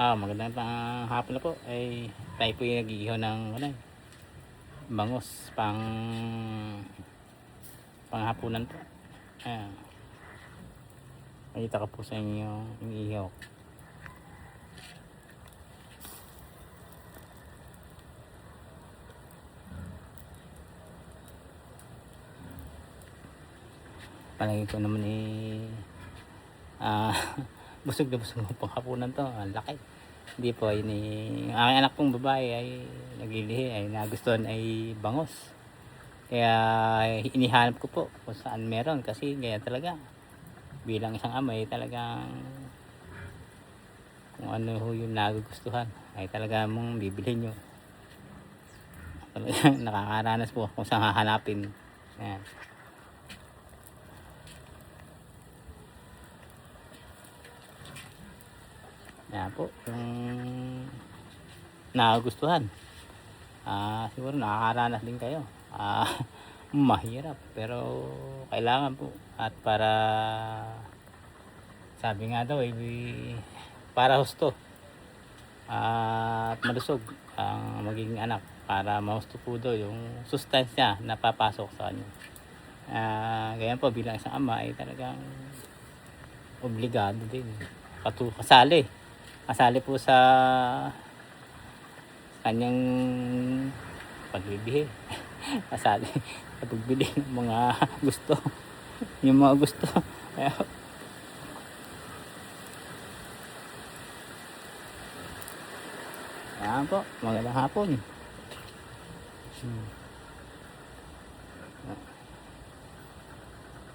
Magandang hapon na po. Ay tayo po yung nag-iihaw ng ano, bangos panghapunan po. Ayan. Makita ko po sa inyo yung ihaw. Palagi ko naman busog na busog ng panghapunan to. Ang laki. Hindi po, ang aking anak pong babae ay naglilihi, ay nagustuhan ay bangos. Kaya inihanap ko po kung saan meron, kasi kaya talaga bilang isang ama ay talagang kung ano yung nagugustuhan ay talaga mong bibilhin nyo. Talagang nakakaranas po kung saan hahanapin. Ayan. Ayan po yung nagugustuhan. Siguro nakakaranas din kayo. Mahirap pero kailangan po, at para sabi nga daw para husto at malusog ang magiging anak, para mahusto po daw yung sustansya na papasok sa kanya. Ganyan po, bilang isang ama ay talagang obligado din kasali po sa kanyang pagbibihi. Kasali sa pagbili ng mga gusto, yung mga gusto. Ayan po, magandang hapon.